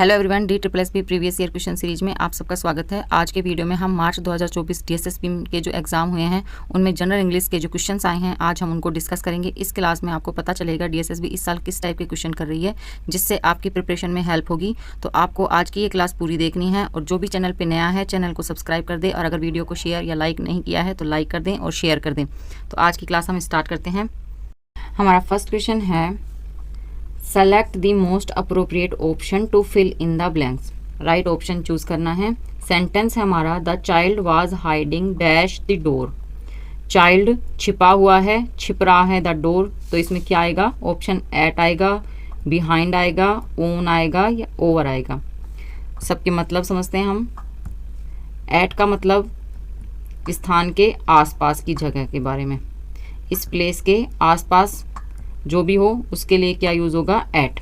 Hello everyone, DSSB previous year question series में आप सबका स्वागत है। आज के वीडियो में हम मार्च 2024 DSSB के जो एग्जाम हुए हैं उनमें जनरल इंग्लिश के जो क्वेश्चंस आए हैं आज हम उनको डिस्कस करेंगे। इस क्लास में आपको पता चलेगा DSSB इस साल किस टाइप के क्वेश्चन कर रही है, जिससे आपकी प्रिपरेशन में हेल्प होगी। तो आपको आज की ये क्लास पूरी देखनी है और जो भी चैनल पर नया है चैनल को सब्सक्राइब कर दे और अगर वीडियो को शेयर या लाइक नहीं किया है तो लाइक कर दें और शेयर कर दें। तो आज की क्लास हम स्टार्ट करते हैं। हमारा फर्स्ट क्वेश्चन है select the most appropriate option to fill in the blanks. Right option choose करना है। सेंटेंस है हमारा the child was hiding dash the door. Child छिपा हुआ है, छिप रहा है द डोर, तो इसमें क्या आएगा? ऑप्शन एट आएगा, बिहाइंड आएगा, ओन आएगा या ओवर आएगा। सबके मतलब समझते हैं हम। एट का मतलब स्थान के आसपास की जगह के बारे में, इस प्लेस के आसपास जो भी हो उसके लिए क्या यूज़ होगा? एट।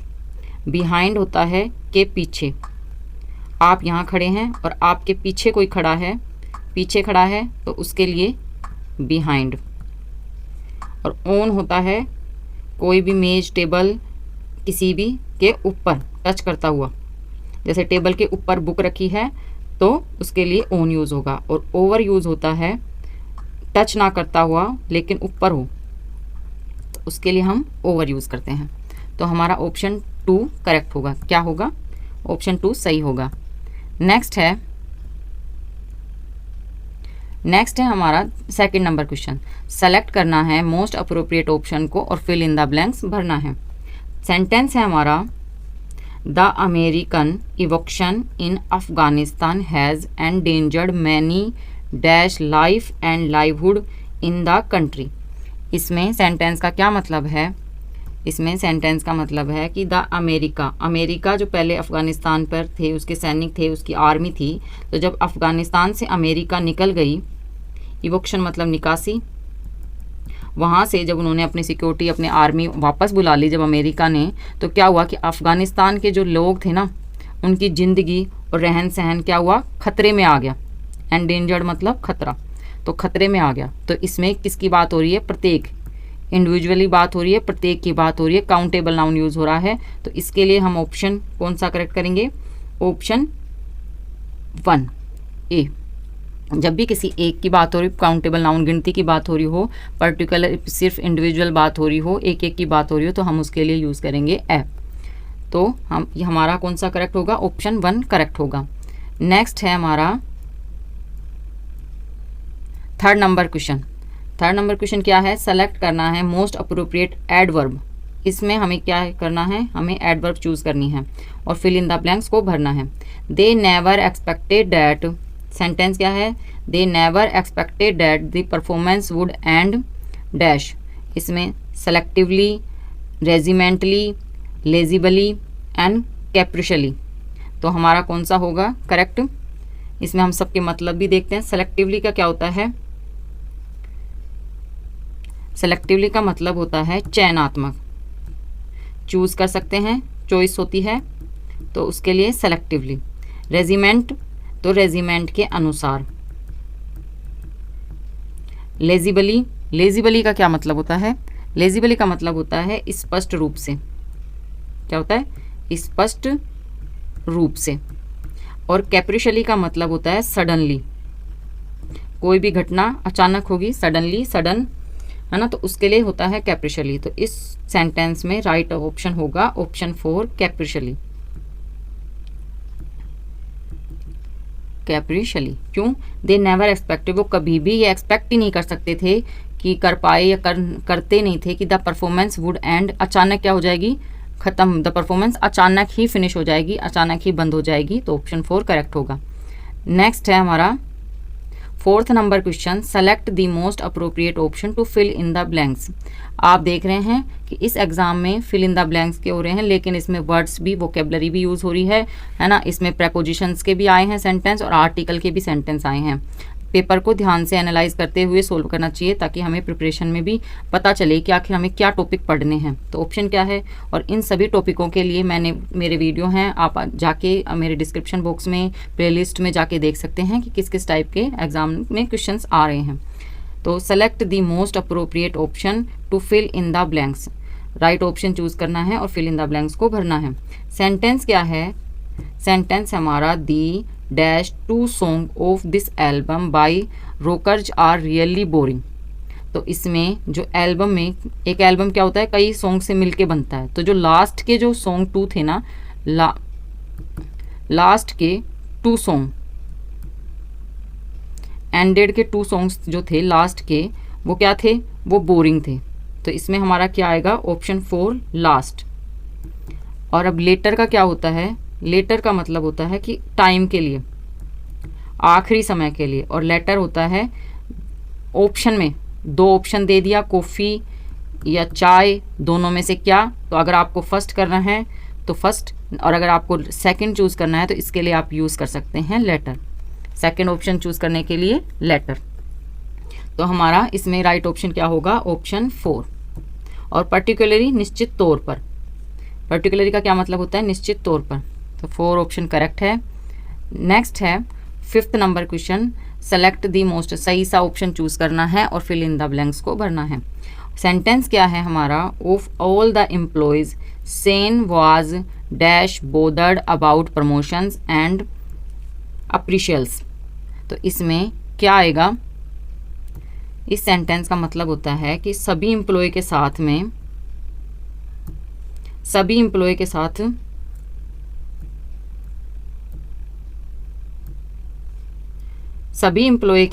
बिहाइंड होता है के पीछे, आप यहाँ खड़े हैं और आपके पीछे कोई खड़ा है, पीछे खड़ा है तो उसके लिए बिहाइंड। और ओन होता है कोई भी मेज टेबल किसी भी के ऊपर टच करता हुआ, जैसे टेबल के ऊपर बुक रखी है तो उसके लिए ओन यूज़ होगा। और ओवर यूज़ होता है टच ना करता हुआ लेकिन ऊपर हो, उसके लिए हम ओवर यूज़ करते हैं। तो हमारा ऑप्शन 2 करेक्ट होगा। क्या होगा? ऑप्शन 2 सही होगा। नेक्स्ट है हमारा सेकंड नंबर क्वेश्चन। सेलेक्ट करना है मोस्ट अप्रोप्रिएट ऑप्शन को और फिल इन द ब्लैंक्स भरना है। सेंटेंस है हमारा the American evocation in Afghanistan has endangered many dash life and livelihood in the country. इसमें सेंटेंस का क्या मतलब है? इसमें सेंटेंस का मतलब है कि द अमेरिका जो पहले अफ़गानिस्तान पर थे, उसके सैनिक थे, उसकी आर्मी थी, तो जब अफ़गानिस्तान से अमेरिका निकल गई, इवोक्शन मतलब निकासी, वहाँ से जब उन्होंने अपनी सिक्योरिटी, अपनी आर्मी वापस बुला ली जब अमेरिका ने, तो क्या हुआ कि अफ़गानिस्तान के जो लोग थे ना, उनकी ज़िंदगी और रहन सहन क्या हुआ? खतरे में आ गया। एंडेंजर्ड मतलब खतरा, तो खतरे में आ गया। तो इसमें किसकी बात हो रही है? प्रत्येक, इंडिविजुअली बात हो रही है, प्रत्येक की बात हो रही है, काउंटेबल नाउन यूज़ हो रहा है। तो इसके लिए हम ऑप्शन कौन सा करेक्ट करेंगे? ऑप्शन 1 ए। जब भी किसी एक की बात हो रही, काउंटेबल नाउन गिनती की बात हो रही हो, पर्टिकुलर सिर्फ इंडिविजुअल बात हो रही हो, एक एक की बात हो रही हो, तो हम उसके लिए यूज़ करेंगे ए। तो हमारा कौन सा करेक्ट होगा? ऑप्शन 1 करेक्ट होगा। नेक्स्ट है हमारा थर्ड नंबर क्वेश्चन क्या है? सेलेक्ट करना है मोस्ट अप्रोप्रिएट एडवर्ब। इसमें हमें क्या करना है? हमें एडवर्ब चूज़ करनी है और फिल इन द ब्लैंक्स को भरना है। They never expected that. Sentence क्या है? They never expected that the performance would and dash. इसमें सेलेक्टिवली, रेजिमेंटली, लेजिबली एंड कैप्रिशली। तो हमारा कौन सा होगा करेक्ट? इसमें हम सबके मतलब भी देखते हैं। सेलेक्टिवली का क्या होता है? सेलेक्टिवली का मतलब होता है चयनात्मक, चूज़ कर सकते हैं, चॉइस होती है, तो उसके लिए सेलेक्टिवली। रेजिमेंट तो रेजिमेंट के अनुसार। लेजिबली का क्या मतलब होता है? लेजिबली का मतलब होता है स्पष्ट रूप से। क्या होता है? स्पष्ट रूप से। और कैप्रिशली का मतलब होता है सडनली, कोई भी घटना अचानक होगी, सडनली, सडन, है ना, तो उसके लिए होता है कैप्रिशली। तो इस सेंटेंस में राइट ऑप्शन होगा ऑप्शन 4 कैप्रिशली। कैप्रिशली क्यों? दे नेवर एक्सपेक्टेड, वो कभी भी ये एक्सपेक्ट ही नहीं कर सकते थे कि कर पाए या करते नहीं थे कि द परफॉर्मेंस वुड एंड, अचानक क्या हो जाएगी? खत्म, द परफॉर्मेंस अचानक ही फिनिश हो जाएगी, अचानक ही बंद हो जाएगी। तो ऑप्शन 4 करेक्ट होगा। नेक्स्ट है हमारा fourth number question. Select the most appropriate option to fill in the blanks. आप देख रहे हैं कि इस एग्जाम में फिल इन द ब्लैंक्स के हो रहे हैं, लेकिन इसमें वर्ड्स भी, वोकेबलरी भी यूज़ हो रही है ना। इसमें प्रेपोजिशंस के भी आए हैं सेंटेंस और आर्टिकल के भी सेंटेंस आए हैं। पेपर को ध्यान से एनालाइज करते हुए सोल्व करना चाहिए ताकि हमें प्रिपरेशन में भी पता चले कि आखिर हमें क्या टॉपिक पढ़ने हैं। तो ऑप्शन क्या है? और इन सभी टॉपिकों के लिए मेरे वीडियो हैं, आप जाके मेरे डिस्क्रिप्शन बॉक्स में प्लेलिस्ट में जाके देख सकते हैं कि किस किस टाइप के एग्जाम में क्वेश्चंस आ रहे हैं। तो select the most appropriate option to fill in the blanks. Right option choose करना है और फिल इन द ब्लैंक्स को भरना है। सेंटेंस क्या है? सेंटेंस हमारा the dash 2 song of this album by rockers are really boring. तो इसमें जो एल्बम में, एक एल्बम क्या होता है, कई सॉन्ग से मिलके बनता है। तो जो लास्ट के जो सॉन्ग 2 थे ना, लास्ट के 2 सॉन्ग, एंडेड के 2 सॉन्ग्स जो थे लास्ट के, वो क्या थे, वो बोरिंग थे। तो इसमें हमारा क्या आएगा, ऑप्शन 4 लास्ट। और अब लेटर का क्या होता है, लेटर का मतलब होता है कि टाइम के लिए, आखिरी समय के लिए। और लेटर होता है ऑप्शन में 2 ऑप्शन दे दिया, कॉफ़ी या चाय, दोनों में से क्या। तो अगर आपको फर्स्ट करना है तो फर्स्ट, और अगर आपको सेकंड चूज़ करना है तो इसके लिए आप यूज़ कर सकते हैं लेटर। सेकंड ऑप्शन चूज़ करने के लिए लेटर। तो हमारा इसमें राइट ऑप्शन क्या होगा, ऑप्शन 4। और पर्टिकुलरली निश्चित तौर पर, पर्टिकुलरली का क्या मतलब होता है, निश्चित तौर पर। तो 4 ऑप्शन करेक्ट है। नेक्स्ट है 5th number question, select the most, सही सा ऑप्शन चूज करना है और फिल इन द ब्लैंक्स को भरना है। सेंटेंस क्या है हमारा, of all the employees seen was dash bothered about promotions and appraisals. तो इसमें क्या आएगा, इस सेंटेंस का मतलब होता है कि सभी एम्प्लॉय के साथ में, सभी एम्प्लॉय के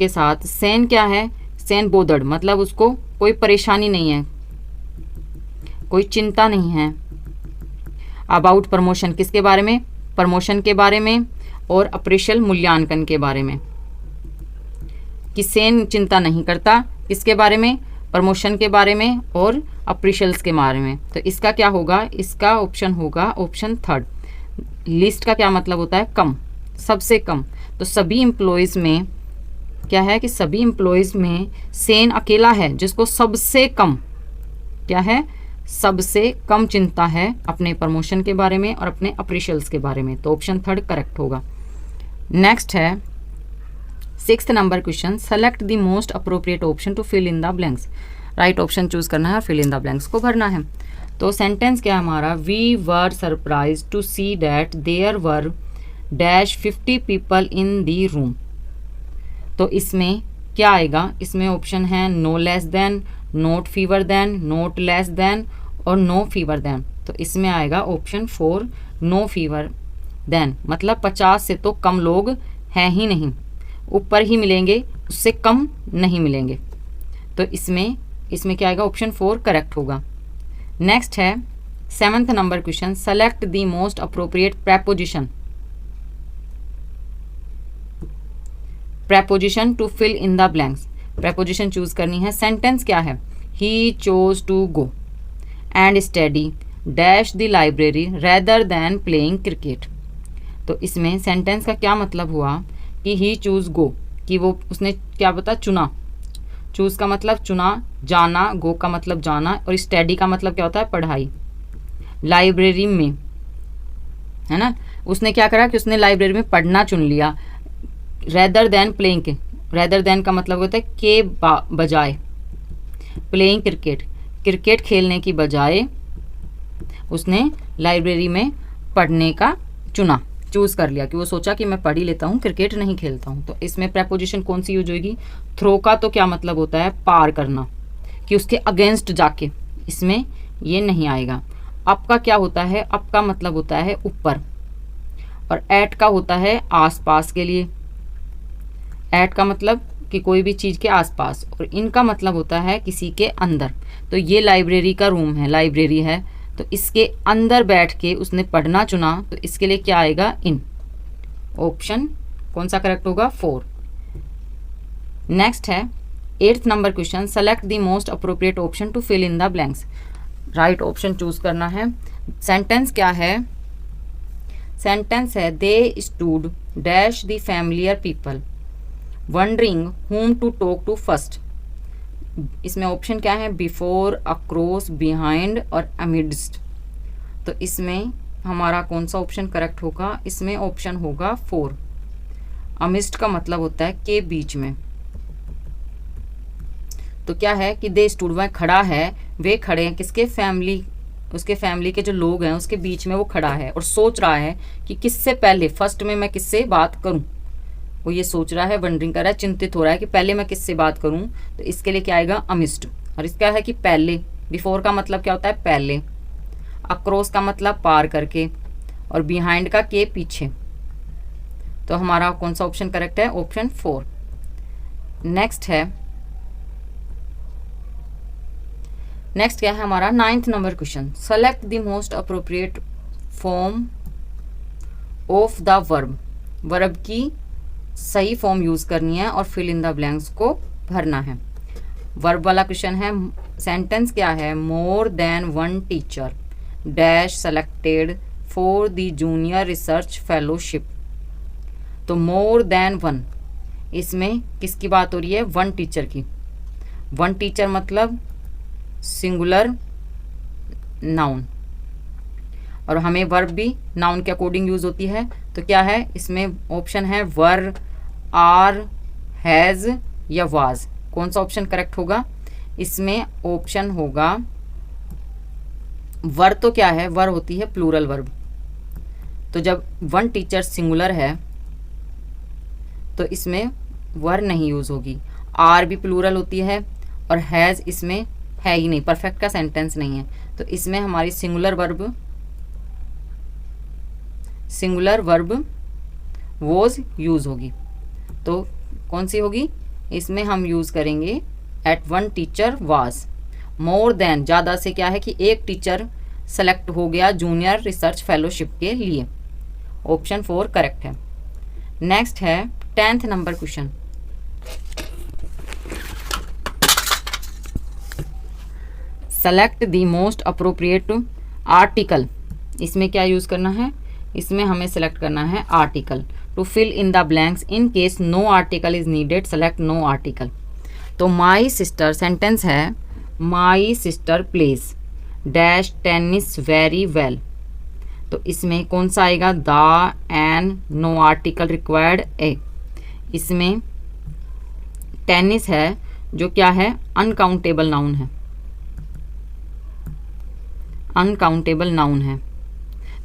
साथ सेन क्या है, सेन बोदर्ड मतलब उसको कोई परेशानी नहीं है, कोई चिंता नहीं है। अबाउट प्रमोशन किसके बारे में, प्रमोशन के बारे में, और अप्रेशल मूल्यांकन के बारे में। कि सेन चिंता नहीं करता किसके बारे में, प्रमोशन के बारे में और अप्रेशल्स के बारे में। तो इसका क्या होगा, इसका ऑप्शन होगा ऑप्शन 3। लिस्ट का क्या मतलब होता है, कम, सबसे कम। तो सभी एम्प्लॉयज़ में क्या है कि सभी एम्प्लॉयज़ में सेन अकेला है जिसको सबसे कम, क्या है, सबसे कम चिंता है अपने प्रमोशन के बारे में और अपने अप्रेशल्स के बारे में। तो ऑप्शन 3 करेक्ट होगा। नेक्स्ट है 6th number question, select the most appropriate option to fill in the blanks. Right option choose करना है और फिल इन द ब्लैंक्स को भरना है। तो सेंटेंस क्या है हमारा, we were surprised to see that there were dash 50 people in the room. तो इसमें क्या आएगा, इसमें ऑप्शन है no less than, not fewer than, not less than और नो फीवर देन। तो इसमें आएगा ऑप्शन 4 नो फीवर देन, मतलब 50 से तो कम लोग हैं ही नहीं, ऊपर ही मिलेंगे, उससे कम नहीं मिलेंगे। तो इसमें क्या आएगा, ऑप्शन 4 करेक्ट होगा। नेक्स्ट है 7th number question, select the most appropriate preposition to fill in the blanks. Preposition choose करनी है। सेंटेंस क्या है, he chose to go and study dash the library rather than playing cricket. तो इसमें सेंटेंस का क्या मतलब हुआ कि ही चूज गो, कि वो उसने क्या बता, चुना। चूज का मतलब चुना, जाना, गो का मतलब जाना, और स्टडी का मतलब क्या होता है, पढ़ाई। लाइब्रेरी में, है ना, उसने क्या करा कि उसने लाइब्रेरी में पढ़ना चुन लिया। Rather than playing, rather than का मतलब होता है के बजाय, प्लेइंग क्रिकेट, क्रिकेट खेलने की बजाय उसने लाइब्रेरी में पढ़ने का चुना, चूज कर लिया, कि वो सोचा कि मैं पढ़ ही लेता हूँ, क्रिकेट नहीं खेलता हूँ। तो इसमें प्रेपोजिशन कौन सी यूज होगी, थ्रो का तो क्या मतलब होता है, पार करना, कि उसके अगेंस्ट जाके, इसमें ये नहीं आएगा। अप का क्या होता है, अप का मतलब होता है ऊपर, और एट का होता है आसपास के लिए। एट का मतलब कि कोई भी चीज़ के आसपास, और इनका मतलब होता है किसी के अंदर। तो ये लाइब्रेरी का रूम है, लाइब्रेरी है, तो इसके अंदर बैठ के उसने पढ़ना चुना, तो इसके लिए क्या आएगा, इन। ऑप्शन कौन सा करेक्ट होगा, 4। नेक्स्ट है 8th number question, select the most appropriate option to fill in the blanks. Right option choose करना है। सेंटेंस क्या है, सेंटेंस है they stood dash the familiar people wondering whom to talk to first. इसमें option क्या है, before, across, behind और amidst. तो इसमें हमारा कौन सा ऑप्शन करेक्ट होगा, इसमें ऑप्शन होगा 4। अमिस्ट का मतलब होता है के बीच में। तो क्या है कि दे स्टूड, वह खड़ा है, वे खड़े हैं किसके, फैमिली उसके फैमिली के जो लोग हैं उसके बीच में वो खड़ा है और सोच रहा है कि किससे पहले, फर्स्ट में मैं किससे बात करूं। वो ये सोच रहा है, वंडरिंग कर रहा है, चिंतित हो रहा है कि पहले मैं किससे बात करूं। तो इसके लिए क्या आएगा, अमिस्ट। और इसका है कि पहले, बिफोर का मतलब क्या होता है, पहले। अक्रॉस का मतलब पार करके, और बिहाइंड का के पीछे। तो हमारा कौन सा ऑप्शन करेक्ट है, ऑप्शन 4। नेक्स्ट क्या है हमारा 9th number question. Select the most appropriate form of the verb. Verb की सही फॉर्म यूज करनी है और फिल इन द ब्लैंक्स को भरना है। वर्ब वाला क्वेश्चन है। सेंटेंस क्या है, more than one teacher dash selected for the junior research fellowship. तो मोर देन वन, इसमें किसकी बात हो रही है, वन टीचर की। वन टीचर मतलब सिंगुलर नाउन, और हमें वर्ब भी नाउन के अकॉर्डिंग यूज होती है। तो क्या है इसमें ऑप्शन है, वर, आर, हैज या वाज। कौन सा ऑप्शन करेक्ट होगा, इसमें ऑप्शन होगा वर। तो क्या है, वर होती है प्लूरल वर्ब। तो जब वन टीचर सिंगुलर है तो इसमें वर नहीं यूज होगी। आर भी प्लूरल होती है, और हैज इसमें है ही नहीं, परफेक्ट का सेंटेंस नहीं है। तो इसमें हमारी सिंगुलर वर्ब वॉज यूज होगी। तो कौन सी होगी, इसमें हम यूज करेंगे at one teacher was. More than, ज़्यादा से क्या है कि एक टीचर सेलेक्ट हो गया जूनियर रिसर्च फेलोशिप के लिए। ऑप्शन 4 करेक्ट है। नेक्स्ट है 10th number question. Select the most appropriate article. इसमें क्या यूज करना है, इसमें हमें सेलेक्ट करना है article. To fill in the blanks in case no article is needed select no article. तो माई सिस्टर, सेंटेंस है my sister plays dash tennis very well. तो इसमें कौन सा आएगा, the and no article required a. इसमें tennis है जो क्या है, अनकाउंटेबल नाउन है, अनकाउंटेबल नाउन है।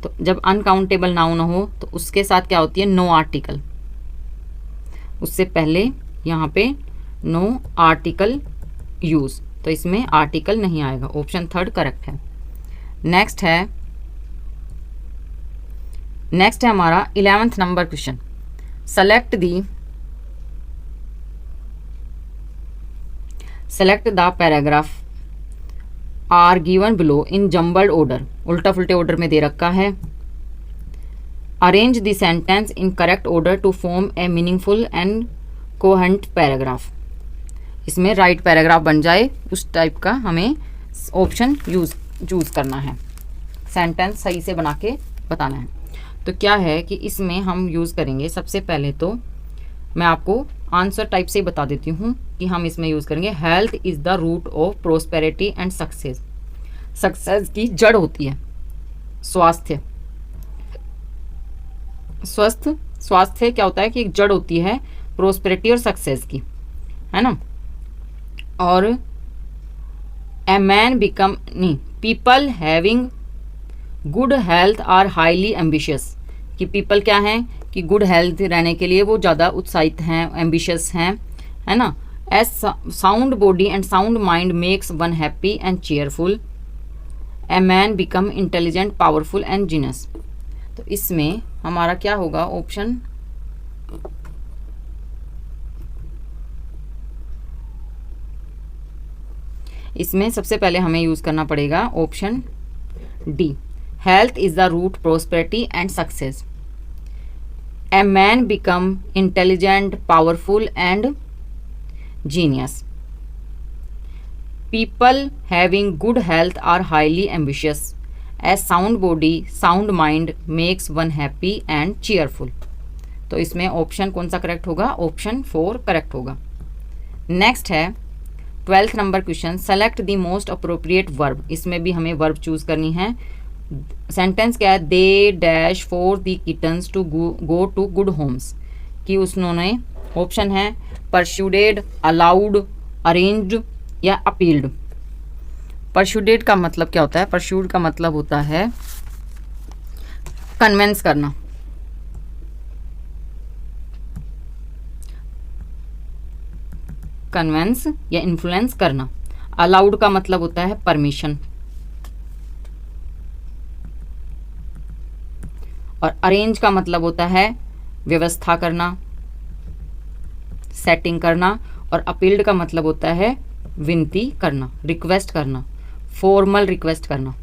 तो जब अनकाउंटेबल नाउन हो तो उसके साथ क्या होती है, नो आर्टिकल। उससे पहले यहाँ पे नो आर्टिकल यूज, तो इसमें आर्टिकल नहीं आएगा। ऑप्शन 3 करेक्ट है। नेक्स्ट है हमारा 11th number question. Select the paragraph are given below in jumbled order. उल्टा फुल्टे ऑर्डर में दे रखा है। Arrange the sentence in correct order to form a meaningful and coherent paragraph. इसमें राइट पैराग्राफ बन जाए उस टाइप का हमें ऑप्शन चूज करना है। सेंटेंस सही से बना के बताना है। तो क्या है कि इसमें हम यूज़ करेंगे, सबसे पहले तो मैं आपको आंसर टाइप से बता देती हूँ कि हम इसमें यूज़ करेंगे health is the root of prosperity and success. Success की जड़ होती है स्वास्थ्य। स्वास्थ्य क्या होता है कि एक जड़ होती है प्रोस्पेरिटी और सक्सेस की, है ना। और ए मैन बिकम नहीं, people having good health are highly ambitious. कि पीपल क्या हैं कि गुड हेल्थ रहने के लिए वो ज़्यादा उत्साहित हैं, एम्बिशियस हैं, है ना। As sound body and sound mind makes one happy and cheerful. A man become intelligent powerful and genius. तो इसमें हमारा क्या होगा, ऑप्शन इसमें सबसे पहले हमें यूज़ करना पड़ेगा option D, health is the root prosperity and success. A man become intelligent powerful and genius. People having good health are highly ambitious. A sound body sound mind makes one happy and cheerful. तो इसमें option कौन सा correct होगा, option 4 correct होगा। Next है 12th number question. Select the most appropriate verb. इसमें भी हमें वर्ब चूज करनी है। सेंटेंस क्या है, they dash for the kittens to go to good homes. कि उन्होंने, ऑप्शन है परस्यूडेड, अलाउड, अरेंज्ड या अपील्ड। परसुडेड का मतलब क्या होता है? परस्यूड का मतलब होता है कन्विंस करना। कन्विंस या इन्फ्लुएंस करना। अलाउड का मतलब होता है परमिशन। और अरेंज का मतलब होता है व्यवस्था करना, सेटिंग करना। और अपील्ड का मतलब होता है विनती करना, रिक्वेस्ट करना, फॉर्मल रिक्वेस्ट करना,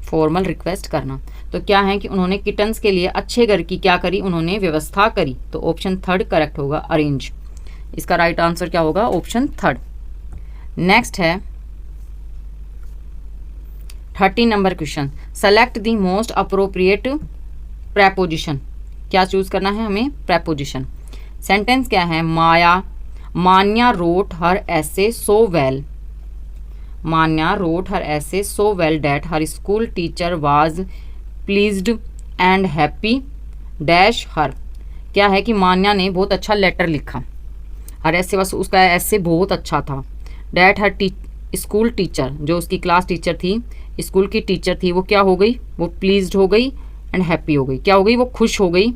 फॉर्मल रिक्वेस्ट करना। तो क्या है कि उन्होंने किटन्स के लिए अच्छे घर की क्या करी? उन्होंने व्यवस्था करी। तो ऑप्शन थर्ड करेक्ट होगा, अरेंज। इसका राइट आंसर क्या होगा? Option third. नेक्स्ट है 30 number question. Select the most appropriate preposition. क्या चूज करना है हमें? प्रेपोजिशन। सेंटेंस क्या है? मान्या रोट हर ऐसे so well. Manya wrote her essay so well that her school teacher was pleased and happy dash her। क्या है कि मान्या ने बहुत अच्छा लेटर लिखा। हर ऐसे बस उसका ऐसे बहुत अच्छा था। डैट हर स्कूल टीचर, जो उसकी क्लास टीचर थी, स्कूल की टीचर थी, वो क्या हो गई? वो प्लीज्ड हो गई एंड हैप्पी हो गई। क्या हो गई? वो खुश हो गई।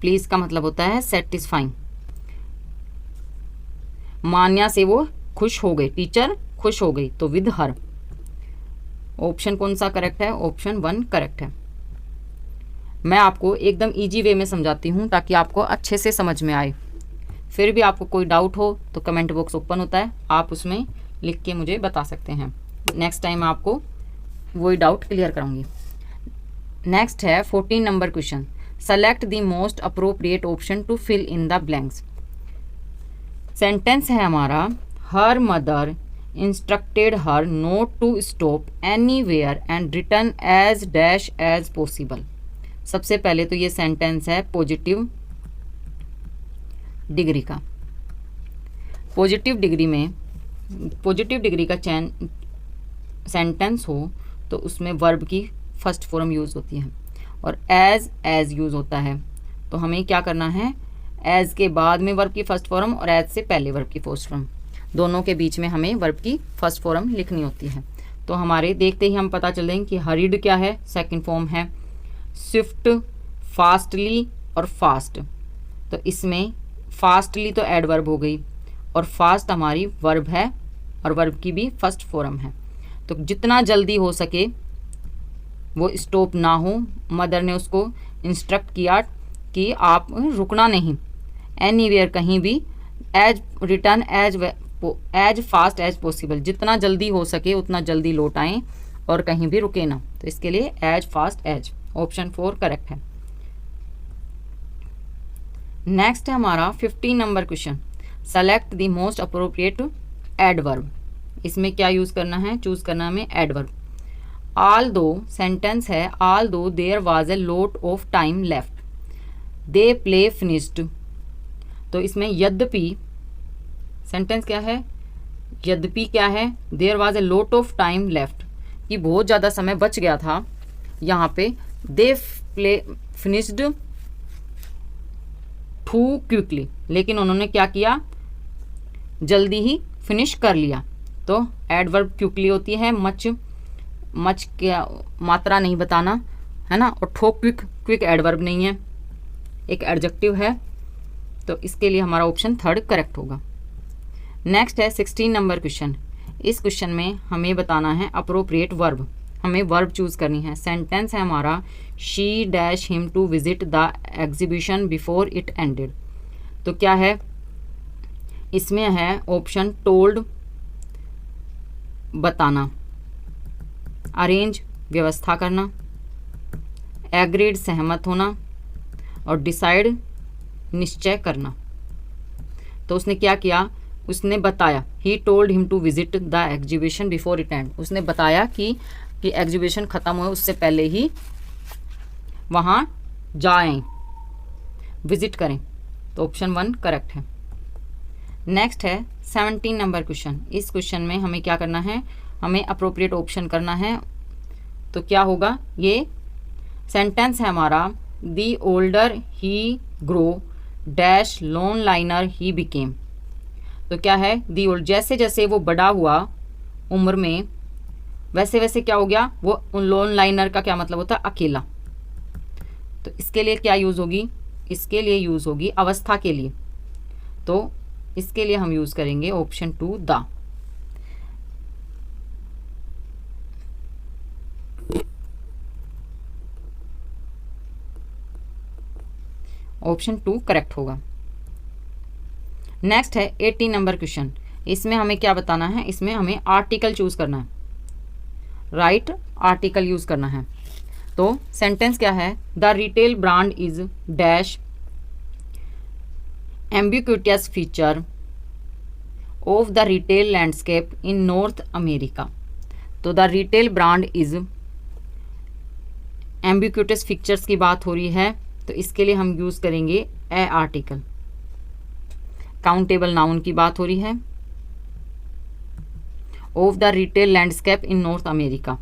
प्लीज का मतलब होता है सेटिस्फाइंग। मान्या से वो खुश हो गई, टीचर खुश हो गई, तो विद हर। ऑप्शन कौन सा करेक्ट है? ऑप्शन 1 करेक्ट है। मैं आपको एकदम इजी वे में समझाती हूँ ताकि आपको अच्छे से समझ में आए। फिर भी आपको कोई डाउट हो तो कमेंट बॉक्स ओपन होता है, आप उसमें लिख के मुझे बता सकते हैं। नेक्स्ट टाइम आपको वही डाउट क्लियर कराऊंगी। नेक्स्ट है 14 number question. Select the most appropriate option to fill in the blanks. Sentence है हमारा, her mother instructed her not to stop anywhere and return as dash as possible. सबसे पहले तो ये sentence है positive degree का। Positive degree का sentence हो तो उसमें वर्ब की फर्स्ट फॉर्म यूज़ होती है और एज यूज़ होता है। तो हमें क्या करना है? एज के बाद में वर्ब की फर्स्ट फॉर्म और एज से पहले वर्ब की फर्स्ट फॉर्म, दोनों के बीच में हमें वर्ब की फर्स्ट फॉर्म लिखनी होती है। तो हमारे देखते ही हम पता चल जाएंगे कि हरीड क्या है, सेकंड फॉर्म है। स्विफ्ट, फास्टली और फास्ट। तो इसमें फास्टली तो एडवर्ब हो गई और फास्ट हमारी वर्ब है और वर्ब की भी फर्स्ट फॉर्म है। तो जितना जल्दी हो सके वो स्टॉप ना हो। मदर ने उसको इंस्ट्रक्ट किया कि आप रुकना नहीं, एनीवेयर कहीं भी, as return as fast as possible, जितना जल्दी हो सके उतना जल्दी लौट आएँ और कहीं भी रुके ना। तो इसके लिए as fast as, option 4 correct है। नेक्स्ट है हमारा 15 number question. Select the most appropriate adverb. इसमें क्या यूज करना है? चूज करना है हमें एडवर्ब। ऑल दो सेंटेंस है, although there was a lot of time left the play finished. तो इसमें यद्यपि सेंटेंस क्या है? यद्यपि क्या है? There was a lot of time left, कि बहुत ज़्यादा समय बच गया था। यहाँ पे the play finished too quickly, लेकिन उन्होंने क्या किया? जल्दी ही फिनिश कर लिया। तो एडवर्ब क्विकली होती है, मच क्या मात्रा नहीं बताना है ना, और ठो क्विक एडवर्ब नहीं है, एक एडजेक्टिव है। तो इसके लिए हमारा ऑप्शन 3 करेक्ट होगा। नेक्स्ट है 16 नंबर क्वेश्चन। इस क्वेश्चन में हमें बताना है अप्रोप्रिएट वर्ब। हमें वर्ब चूज करनी है। सेंटेंस है हमारा, she dash him to visit the exhibition before it ended. तो क्या है इसमें? है ऑप्शन टोल्ड बताना, अरेंज व्यवस्था करना, एग्रीड सहमत होना और डिसाइड निश्चय करना। तो उसने क्या किया? उसने बताया, he told him to visit the exhibition before it end. उसने बताया कि एग्जीबिशन ख़त्म हुए उससे पहले ही वहाँ जाएं, विजिट करें। तो ऑप्शन 1 करेक्ट है। नेक्स्ट है 17 नंबर क्वेश्चन। इस क्वेश्चन में हमें क्या करना है? हमें अप्रोप्रिएट ऑप्शन करना है। तो क्या होगा? ये सेंटेंस है हमारा, the older he grow dash loan liner he became. तो क्या है दी ओल्ड, जैसे जैसे वो बड़ा हुआ उम्र में वैसे वैसे क्या हो गया वो लोन लाइनर का क्या मतलब होता है अकेला। तो इसके लिए क्या यूज़ होगी, इसके लिए यूज़ होगी अवस्था के लिए, तो इसके लिए हम यूज़ करेंगे ऑप्शन 2 द। ऑप्शन 2 करेक्ट होगा। नेक्स्ट है 18 नंबर क्वेश्चन। इसमें हमें क्या बताना है, इसमें हमें आर्टिकल चूज करना है, राइट आर्टिकल यूज करना है। तो सेंटेंस क्या है, the retail brand is dash ubiquitous feature of the retail landscape in North America. तो the retail brand is ubiquitous features की बात हो रही है, तो इसके लिए हम यूज करेंगे ए आर्टिकल। काउंटेबल नाउन की बात हो रही है, of the retail landscape in North America.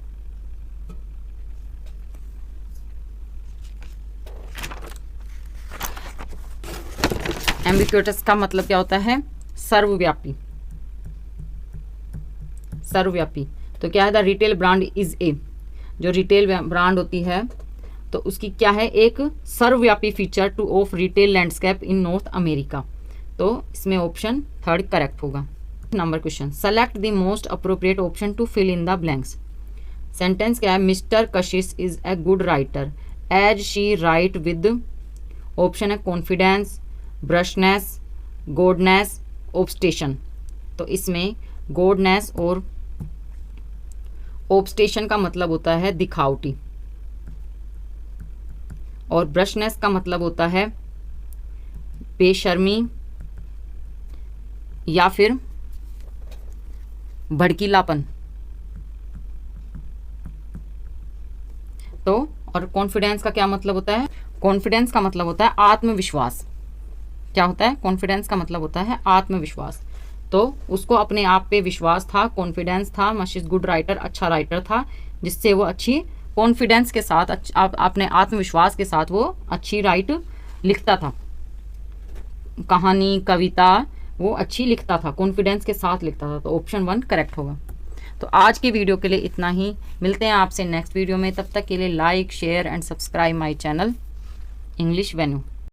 Ubiquitous का मतलब क्या होता है, सर्वव्यापी, सर्वव्यापी। तो क्या है, the retail brand is a, जो रिटेल ब्रांड होती है तो उसकी क्या है, एक सर्वव्यापी feature to of retail landscape in North America. तो इसमें ऑप्शन 3 करेक्ट होगा। Number question, select the most appropriate option to fill in the blanks. Sentence क्या है, Mr Kashish is a good writer as she write with, option है confidence, brashness, goodness, ostentation. तो इसमें गोडनेस और ऑब्स्टेशन का मतलब होता है दिखावटी, और ब्रशनेस का मतलब होता है बेशर्मी या फिर भड़कीलापन। तो और कॉन्फिडेंस का क्या मतलब होता है, कॉन्फिडेंस का मतलब होता है आत्मविश्वास। क्या होता है, कॉन्फिडेंस का मतलब होता है आत्मविश्वास। तो उसको अपने आप पे विश्वास था, कॉन्फिडेंस था, मशीज गुड राइटर, अच्छा राइटर था, जिससे वो अच्छी कॉन्फिडेंस के साथ अपने आत्मविश्वास के साथ वो अच्छी राइट लिखता था, कहानी कविता वो अच्छी लिखता था, कॉन्फिडेंस के साथ लिखता था। तो ऑप्शन 1 करेक्ट होगा। तो आज की वीडियो के लिए इतना ही, मिलते हैं आपसे नेक्स्ट वीडियो में। तब तक के लिए like share and subscribe my channel English venue.